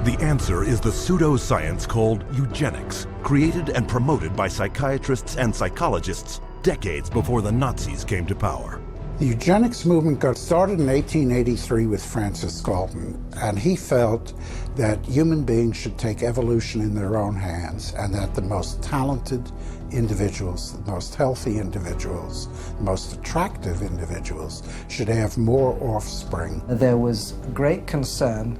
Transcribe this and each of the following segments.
The answer is the pseudoscience called eugenics, created and promoted by psychiatrists and psychologists decades before the Nazis came to power. The eugenics movement got started in 1883 with Francis Galton, and he felt that human beings should take evolution in their own hands, and that the most talented individuals, the most healthy individuals, the most attractive individuals should have more offspring. There was great concern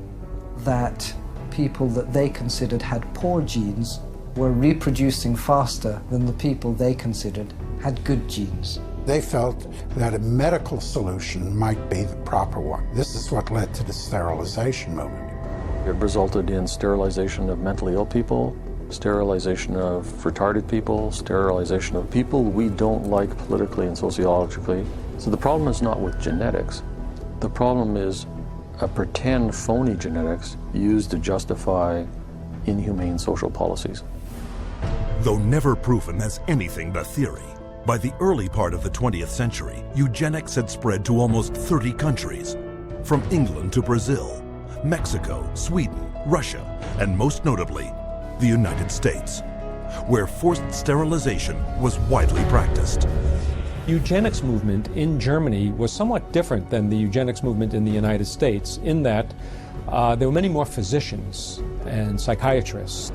that people that they considered had poor genes were reproducing faster than the people they considered had good genes. They felt that a medical solution might be the proper one. This is what led to the sterilization movement. It resulted in sterilization of mentally ill people, sterilization of retarded people, sterilization of people we don't like politically and sociologically. So the problem is not with genetics. The problem is a pretend phony genetics used to justify inhumane social policies. Though never proven as anything but theory, by the early part of the 20th century, eugenics had spread to almost 30 countries, from England to Brazil, Mexico, Sweden, Russia, and most notably, the United States, where forced sterilization was widely practiced. Eugenics movement in Germany was somewhat different than the eugenics movement in the United States in that there were many more physicians and psychiatrists.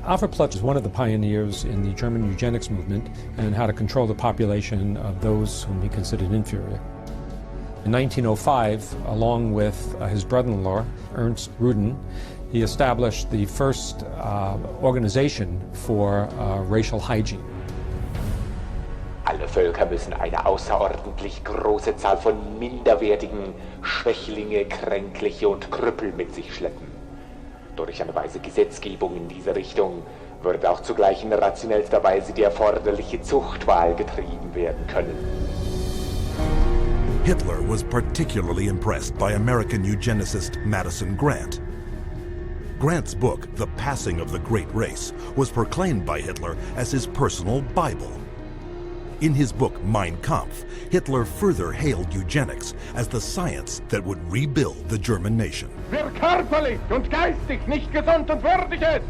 Alfred Plutz was one of the pioneers in the German eugenics movement and how to control the population of those whom he considered inferior. In 1905, along with his brother-in-law, Ernst Rudin, he established the first organization for racial hygiene. Alle Völker müssen eine außerordentlich große Zahl von minderwertigen Schwächlinge, Kränkliche und Krüppel mit sich schleppen. Durch eine weise Gesetzgebung in diese Richtung wird auch zugleich in rationellster Weise die erforderliche Zuchtwahl getrieben werden können. Hitler was particularly impressed by American eugenicist Madison Grant. Grant's book, The Passing of the Great Race, was proclaimed by Hitler as his personal Bible. In his book Mein Kampf, Hitler further hailed eugenics as the science that would rebuild the German nation. Wer körperlich und geistig nicht gesund und würdig ist,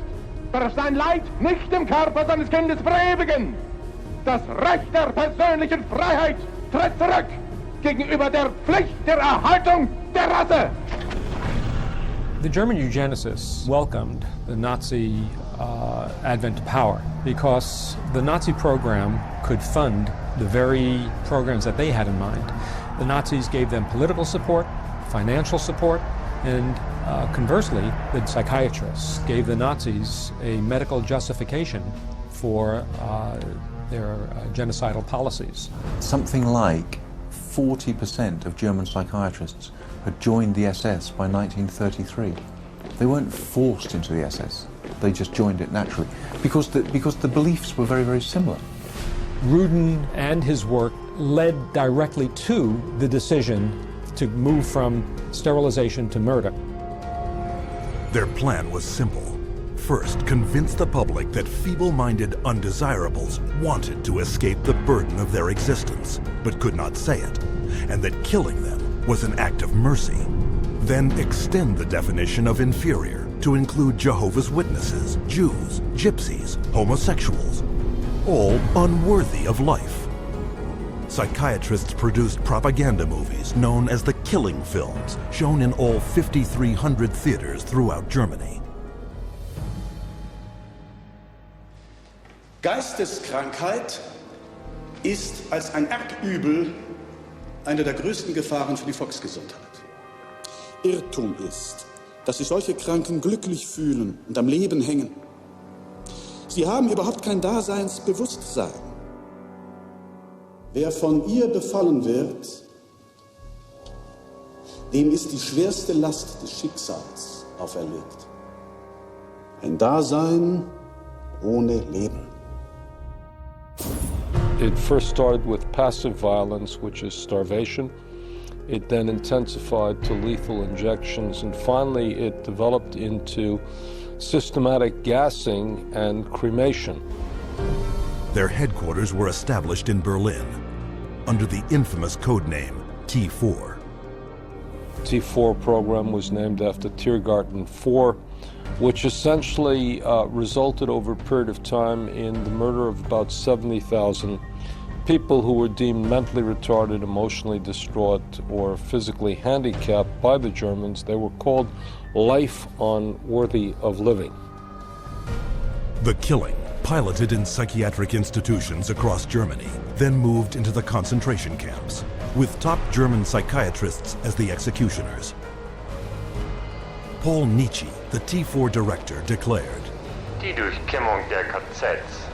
darf sein Leid nicht im Körper seines Kindes verewigen. Das Recht der persönlichen Freiheit tritt zurück gegenüber der Pflicht der Erhaltung der Rasse. The German eugenicists welcomed the Nazi advent to power because the Nazi program could fund the very programs that they had in mind. The Nazis gave them political support, financial support, and conversely, the psychiatrists gave the Nazis a medical justification for their genocidal policies. Something like 40% of German psychiatrists had joined the SS by 1933. They weren't forced into the SS. They just joined it naturally because the beliefs were very, very similar. Rudin and his work led directly to the decision to move from sterilization to murder. Their plan was simple. First, convince the public that feeble-minded undesirables wanted to escape the burden of their existence, but could not say it, and that killing them was an act of mercy. Then extend the definition of inferior to include Jehovah's Witnesses, Jews, gypsies, homosexuals, all unworthy of life. Psychiatrists produced propaganda movies known as the killing films, shown in all 5,300 theaters throughout Germany. Geisteskrankheit ist als ein Erbübel eine der größten Gefahren für die Volksgesundheit. Irrtum ist, dass sich solche Kranken glücklich fühlen und am Leben hängen. Sie haben überhaupt kein Daseinsbewusstsein. Wer von ihr befallen wird, dem ist die schwerste Last des Schicksals auferlegt. Ein Dasein ohne Leben. It first started with passive violence, which is starvation. It then intensified to lethal injections, and finally it developed into systematic gassing and cremation. Their headquarters were established in Berlin under the infamous code name T4. T4 program was named after Tiergarten 4, which essentially resulted over a period of time in the murder of about 70,000 people who were deemed mentally retarded, emotionally distraught, or physically handicapped by the Germans. They were called life unworthy of living. The killing, piloted in psychiatric institutions across Germany, then moved into the concentration camps, with top German psychiatrists as the executioners. Paul Nietzsche, the T4 director, declared, Die Durchkämmung der KZs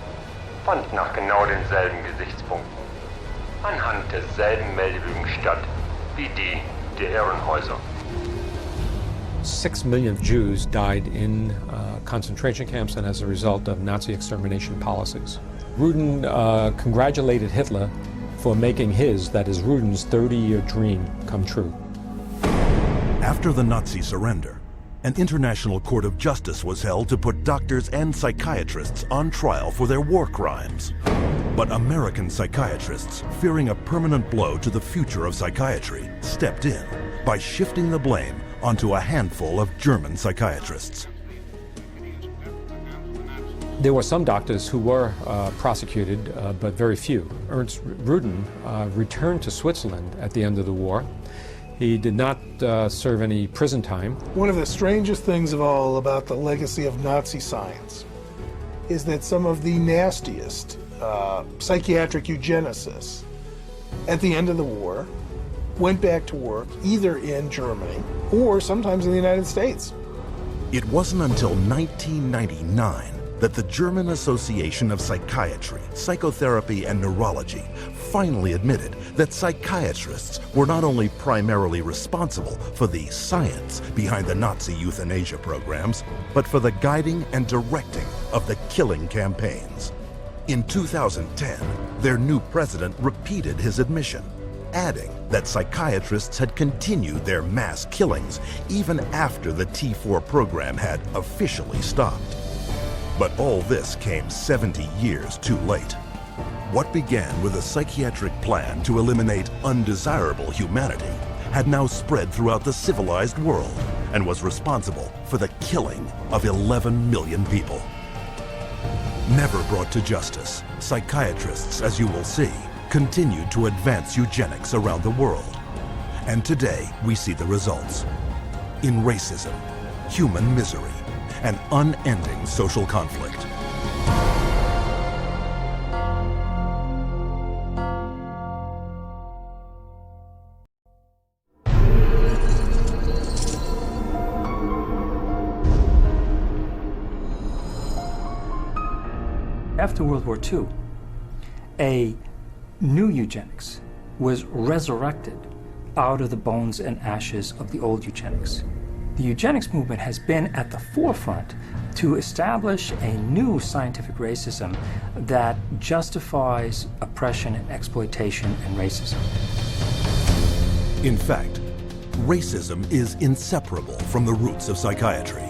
fand nach genau denselben Gesichtspunkten, anhand derselben Meldebögen statt wie die der Irrenhäuser. 6 million Jews died in concentration camps and as a result of Nazi extermination policies. Rudin congratulated Hitler for making his, that is Rudin's, 30-year dream come true. After the Nazi surrender, an international court of justice was held to put doctors and psychiatrists on trial for their war crimes. But American psychiatrists, fearing a permanent blow to the future of psychiatry, stepped in by shifting the blame onto a handful of German psychiatrists. There were some doctors who were prosecuted, but very few. Ernst Rudin returned to Switzerland at the end of the war. He did not serve any prison time. One of the strangest things of all about the legacy of Nazi science is that some of the nastiest psychiatric eugenicists at the end of the war went back to work either in Germany or sometimes in the United States. It wasn't until 1999 that the German Association of Psychiatry, Psychotherapy, and Neurology finally admitted that psychiatrists were not only primarily responsible for the science behind the Nazi euthanasia programs, but for the guiding and directing of the killing campaigns. In 2010, their new president repeated his admission, adding that psychiatrists had continued their mass killings even after the T4 program had officially stopped. But all this came 70 years too late. What began with a psychiatric plan to eliminate undesirable humanity had now spread throughout the civilized world and was responsible for the killing of 11 million people. Never brought to justice, psychiatrists, as you will see, continued to advance eugenics around the world. And today we see the results. In racism, human misery, and unending social conflict. After World War II, a new eugenics was resurrected out of the bones and ashes of the old eugenics. The eugenics movement has been at the forefront to establish a new scientific racism that justifies oppression and exploitation and racism. In fact, racism is inseparable from the roots of psychiatry.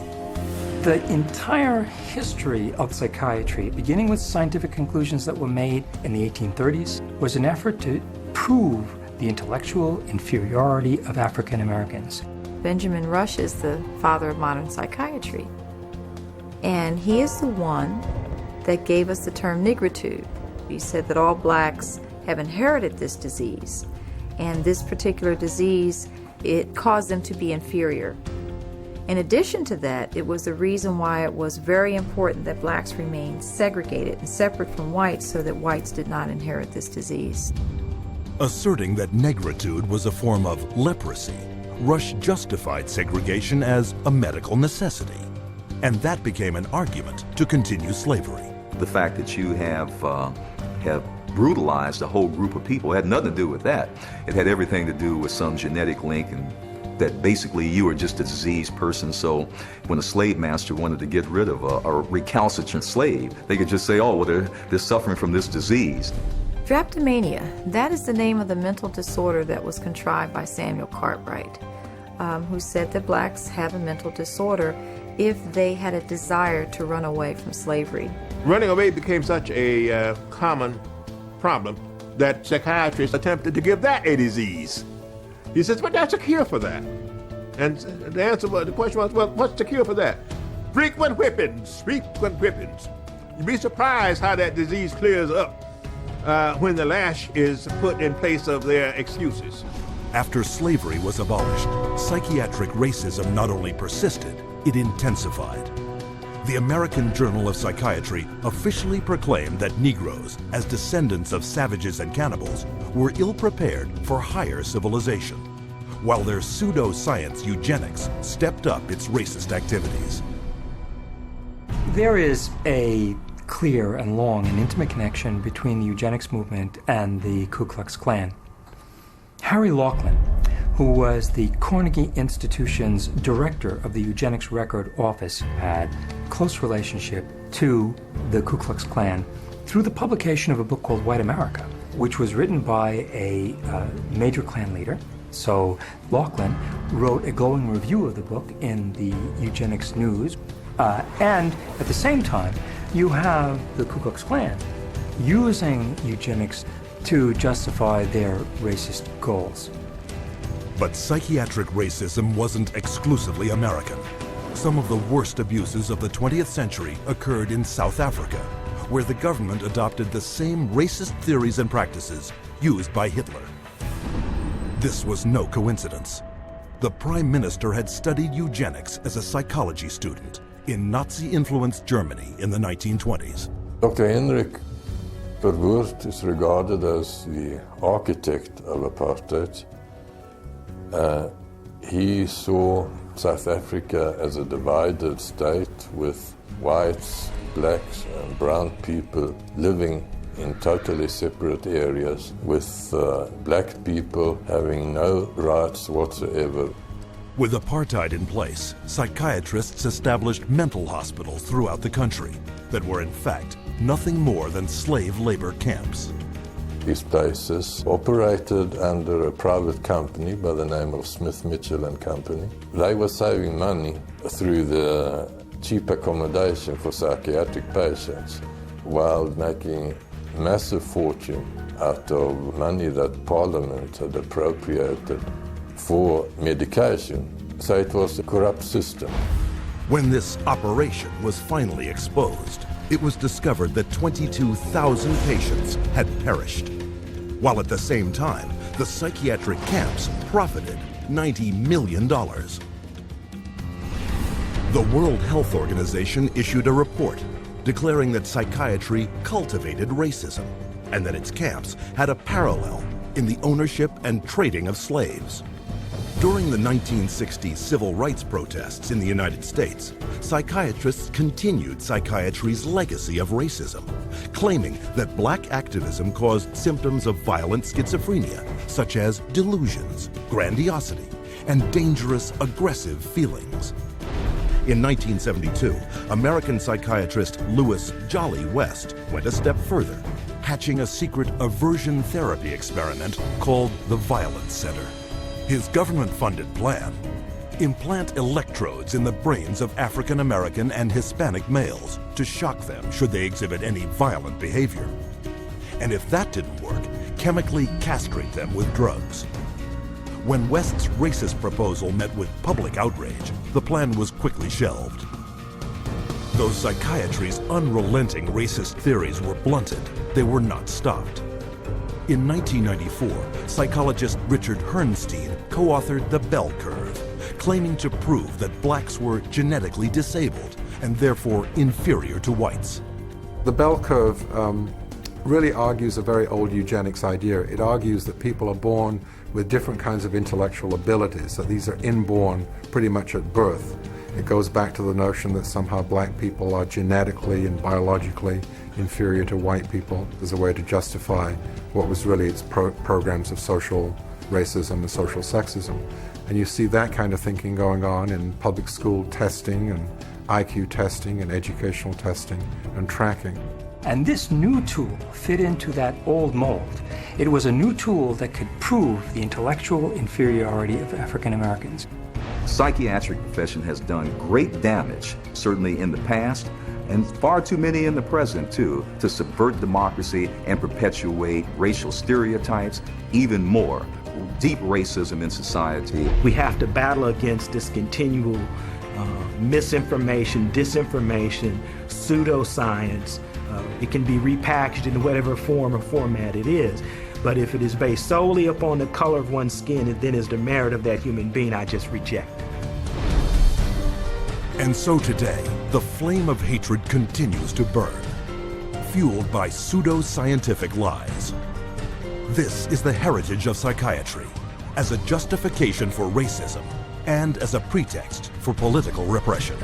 The entire history of psychiatry, beginning with scientific conclusions that were made in the 1830s, was an effort to prove the intellectual inferiority of African Americans. Benjamin Rush is the father of modern psychiatry. And he is the one that gave us the term nigritude. He said that all blacks have inherited this disease. And this particular disease, it caused them to be inferior. In addition to that, it was the reason why it was very important that blacks remained segregated and separate from whites so that whites did not inherit this disease. Asserting that negritude was a form of leprosy, Rush justified segregation as a medical necessity, and that became an argument to continue slavery. The fact that you have brutalized a whole group of people had nothing to do with that. It had everything to do with some genetic link, and that basically you were just a diseased person, so when a slave master wanted to get rid of a recalcitrant slave, they could just say, oh, well, they're suffering from this disease. Drapetomania, that is the name of the mental disorder that was contrived by Samuel Cartwright, who said that blacks have a mental disorder if they had a desire to run away from slavery. Running away became such a common problem that psychiatrists attempted to give that a disease. He says, but that's a cure for that. And the question was, well, what's the cure for that? Frequent whippings, frequent whippings. You'd be surprised how that disease clears up when the lash is put in place of their excuses. After slavery was abolished, psychiatric racism not only persisted, it intensified. The American Journal of Psychiatry officially proclaimed that Negroes, as descendants of savages and cannibals, were ill-prepared for higher civilization, while their pseudo-science eugenics stepped up its racist activities. There is a clear and long and intimate connection between the eugenics movement and the Ku Klux Klan. Harry Laughlin, who was the Carnegie Institution's director of the Eugenics Record Office, had a close relationship to the Ku Klux Klan through the publication of a book called White America, which was written by a major Klan leader. So Laughlin wrote a glowing review of the book in the Eugenics News. And at the same time, you have the Ku Klux Klan using eugenics to justify their racist goals. But psychiatric racism wasn't exclusively American. Some of the worst abuses of the 20th century occurred in South Africa, where the government adopted the same racist theories and practices used by Hitler. This was no coincidence. The Prime Minister had studied eugenics as a psychology student in Nazi-influenced Germany in the 1920s. Dr. Hendrik Verwoerd is regarded as the architect of apartheid. He saw South Africa as a divided state with whites, blacks and brown people living in totally separate areas, with black people having no rights whatsoever. With apartheid in place, psychiatrists established mental hospitals throughout the country that were in fact nothing more than slave labor camps. These places operated under a private company by the name of Smith, Mitchell and Company. They were saving money through the cheap accommodation for psychiatric patients while making massive fortune out of money that Parliament had appropriated for medication. So it was a corrupt system. When this operation was finally exposed, it was discovered that 22,000 patients had perished, while at the same time, the psychiatric camps profited $90 million. The World Health Organization issued a report declaring that psychiatry cultivated racism and that its camps had a parallel in the ownership and trading of slaves. During the 1960s civil rights protests in the United States, psychiatrists continued psychiatry's legacy of racism, claiming that black activism caused symptoms of violent schizophrenia, such as delusions, grandiosity, and dangerous, aggressive feelings. In 1972, American psychiatrist Lewis "Jolly" West went a step further, hatching a secret aversion therapy experiment called the Violence Center. His government-funded plan: implant electrodes in the brains of African American and Hispanic males to shock them should they exhibit any violent behavior. And if that didn't work, chemically castrate them with drugs. When West's racist proposal met with public outrage, the plan was quickly shelved. Though psychiatry's unrelenting racist theories were blunted, they were not stopped. In 1994, psychologist Richard Herrnstein co-authored The Bell Curve, claiming to prove that blacks were genetically disabled and therefore inferior to whites. The Bell Curve really argues a very old eugenics idea. It argues that people are born with different kinds of intellectual abilities, that these are inborn pretty much at birth. It goes back to the notion that somehow black people are genetically and biologically inferior to white people as a way to justify what was really its programs of social racism and social sexism. And you see that kind of thinking going on in public school testing and IQ testing and educational testing and tracking. And this new tool fit into that old mold. It was a new tool that could prove the intellectual inferiority of African Americans. The psychiatric profession has done great damage, certainly in the past, and far too many in the present too, to subvert democracy and perpetuate racial stereotypes, even more deep racism in society. We have to battle against this continual misinformation, disinformation, pseudoscience. It can be repackaged in whatever form or format it is. But if it is based solely upon the color of one's skin, it then is the merit of that human being I just reject. And so today, the flame of hatred continues to burn, fueled by pseudo-scientific lies. This is the heritage of psychiatry, as a justification for racism and as a pretext for political repression.